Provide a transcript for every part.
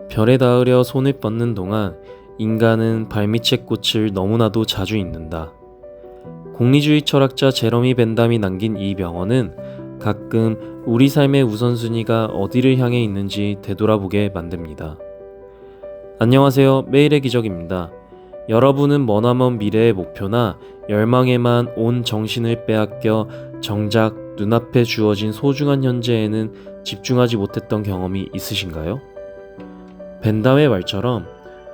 별에 닿으려 손을 뻗는 동안 인간은 발밑의 꽃을 너무나도 자주 잊는다. 공리주의 철학자 제러미 벤담이 남긴 이 명언은 가끔 우리 삶의 우선순위가 어디를 향해 있는지 되돌아보게 만듭니다. 안녕하세요. 매일의 기적입니다. 여러분은 머나먼 미래의 목표나 열망에만 온 정신을 빼앗겨 정작 눈앞에 주어진 소중한 현재에는 집중하지 못했던 경험이 있으신가요? 벤담의 말처럼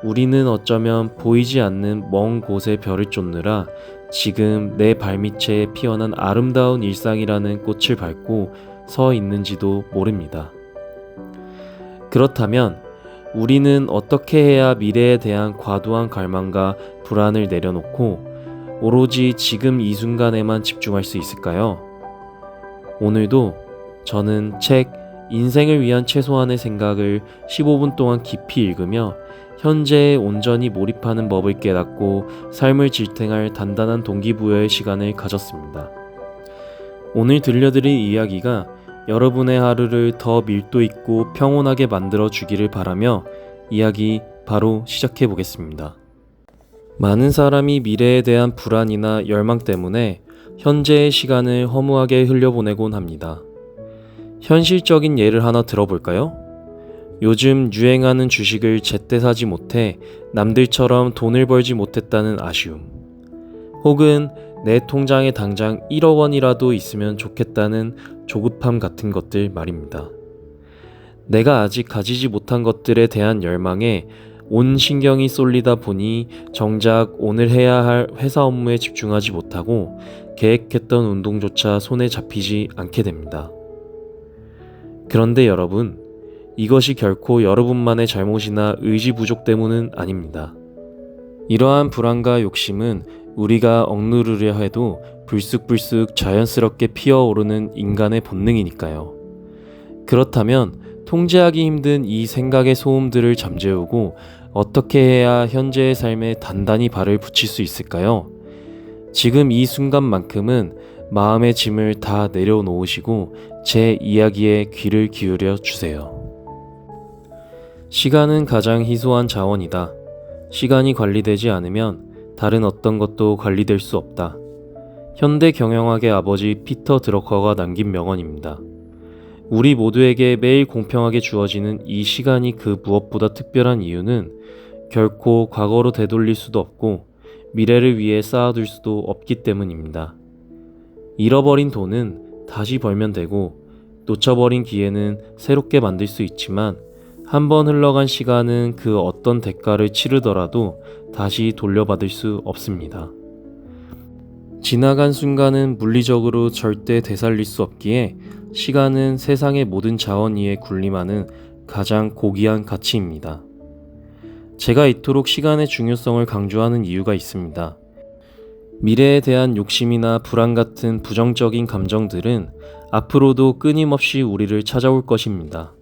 우리는 어쩌면 보이지 않는 먼 곳의 별을 쫓느라 지금 내 발밑에 피어난 아름다운 일상이라는 꽃을 밟고 서 있는지도 모릅니다. 그렇다면 우리는 어떻게 해야 미래에 대한 과도한 갈망과 불안을 내려놓고 오로지 지금 이 순간에만 집중할 수 있을까요? 오늘도 저는 책 인생을 위한 최소한의 생각을 15분 동안 깊이 읽으며 현재에 온전히 몰입하는 법을 깨닫고 삶을 지탱할 단단한 동기부여의 시간을 가졌습니다. 오늘 들려드릴 이야기가 여러분의 하루를 더 밀도 있고 평온하게 만들어 주기를 바라며 이야기 바로 시작해 보겠습니다. 많은 사람이 미래에 대한 불안이나 열망 때문에 현재의 시간을 허무하게 흘려보내곤 합니다. 현실적인 예를 하나 들어볼까요? 요즘 유행하는 주식을 제때 사지 못해 남들처럼 돈을 벌지 못했다는 아쉬움, 혹은 내 통장에 당장 1억 원이라도 있으면 좋겠다는 조급함 같은 것들 말입니다. 내가 아직 가지지 못한 것들에 대한 열망에 온 신경이 쏠리다 보니 정작 오늘 해야 할 회사 업무에 집중하지 못하고 계획했던 운동조차 손에 잡히지 않게 됩니다. 그런데 여러분, 이것이 결코 여러분만의 잘못이나 의지 부족 때문은 아닙니다. 이러한 불안과 욕심은 우리가 억누르려 해도 불쑥불쑥 자연스럽게 피어오르는 인간의 본능이니까요. 그렇다면 통제하기 힘든 이 생각의 소음들을 잠재우고 어떻게 해야 현재의 삶에 단단히 발을 붙일 수 있을까요? 지금 이 순간만큼은 마음의 짐을 다 내려놓으시고 제 이야기에 귀를 기울여 주세요. 시간은 가장 희소한 자원이다. 시간이 관리되지 않으면 다른 어떤 것도 관리될 수 없다. 현대 경영학의 아버지 피터 드러커가 남긴 명언입니다. 우리 모두에게 매일 공평하게 주어지는 이 시간이 그 무엇보다 특별한 이유는 결코 과거로 되돌릴 수도 없고 미래를 위해 쌓아둘 수도 없기 때문입니다. 잃어버린 돈은 다시 벌면 되고 놓쳐버린 기회는 새롭게 만들 수 있지만 한번 흘러간 시간은 그 어떤 대가를 치르더라도 다시 돌려받을 수 없습니다. 지나간 순간은 물리적으로 절대 되살릴 수 없기에 시간은 세상의 모든 자원 위에 군림하는 가장 고귀한 가치입니다. 제가 이토록 시간의 중요성을 강조하는 이유가 있습니다. 미래에 대한 욕심이나 불안 같은 부정적인 감정들은 앞으로도 끊임없이 우리를 찾아올 것입니다.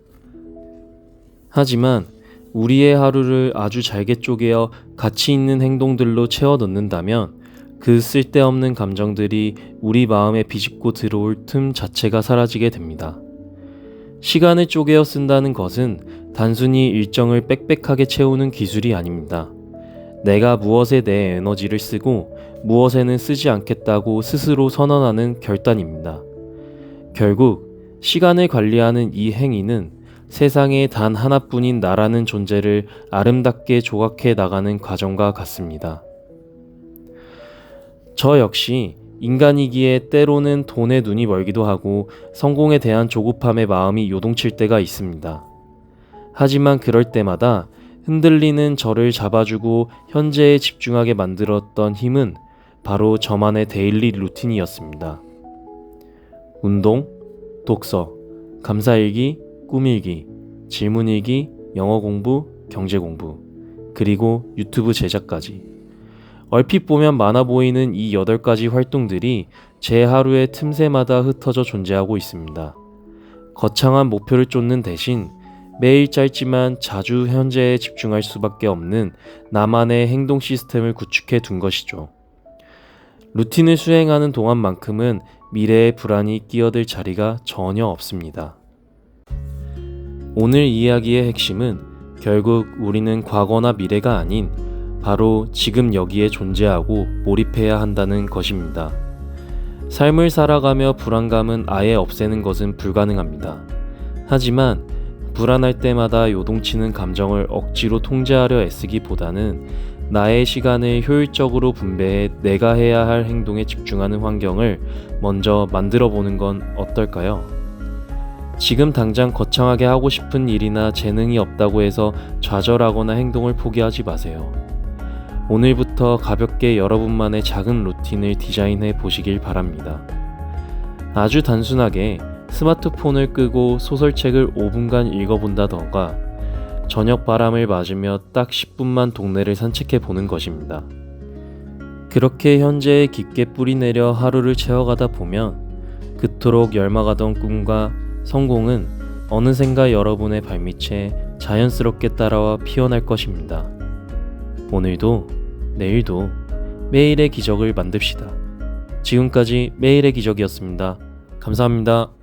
하지만 우리의 하루를 아주 잘게 쪼개어 가치 있는 행동들로 채워 넣는다면 그 쓸데없는 감정들이 우리 마음에 비집고 들어올 틈 자체가 사라지게 됩니다. 시간을 쪼개어 쓴다는 것은 단순히 일정을 빽빽하게 채우는 기술이 아닙니다. 내가 무엇에 내 에너지를 쓰고 무엇에는 쓰지 않겠다고 스스로 선언하는 결단입니다. 결국 시간을 관리하는 이 행위는 세상에 단 하나뿐인 나라는 존재를 아름답게 조각해 나가는 과정과 같습니다. 저 역시 인간이기에 때로는 돈에 눈이 멀기도 하고 성공에 대한 조급함의 마음이 요동칠 때가 있습니다. 하지만 그럴 때마다 흔들리는 저를 잡아주고 현재에 집중하게 만들었던 힘은 바로 저만의 데일리 루틴이었습니다. 운동, 독서, 감사일기, 꿈일기, 질문일기, 영어 공부, 경제 공부, 그리고 유튜브 제작까지. 얼핏 보면 많아 보이는 이 8가지 활동들이 제 하루의 틈새마다 흩어져 존재하고 있습니다. 거창한 목표를 쫓는 대신 매일 짧지만 자주 현재에 집중할 수밖에 없는 나만의 행동 시스템을 구축해 둔 것이죠. 루틴을 수행하는 동안만큼은 미래의 불안이 끼어들 자리가 전혀 없습니다. 오늘 이야기의 핵심은 결국 우리는 과거나 미래가 아닌 바로 지금 여기에 존재하고 몰입해야 한다는 것입니다. 삶을 살아가며 불안감은 아예 없애는 것은 불가능합니다. 하지만 불안할 때마다 요동치는 감정을 억지로 통제하려 애쓰기보다는 나의 시간을 효율적으로 분배해 내가 해야 할 행동에 집중하는 환경을 먼저 만들어 보는 건 어떨까요? 지금 당장 거창하게 하고 싶은 일이나 재능이 없다고 해서 좌절하거나 행동을 포기하지 마세요. 오늘부터 가볍게 여러분만의 작은 루틴을 디자인해 보시길 바랍니다. 아주 단순하게 스마트폰을 끄고 소설책을 5분간 읽어본다던가 저녁 바람을 맞으며 딱 10분만 동네를 산책해 보는 것입니다. 그렇게 현재에 깊게 뿌리내려 하루를 채워가다 보면 그토록 열망하던 꿈과 성공은 어느샌가 여러분의 발밑에 자연스럽게 따라와 피어날 것입니다. 오늘도 내일도 매일의 기적을 만듭시다. 지금까지 매일의 기적이었습니다. 감사합니다.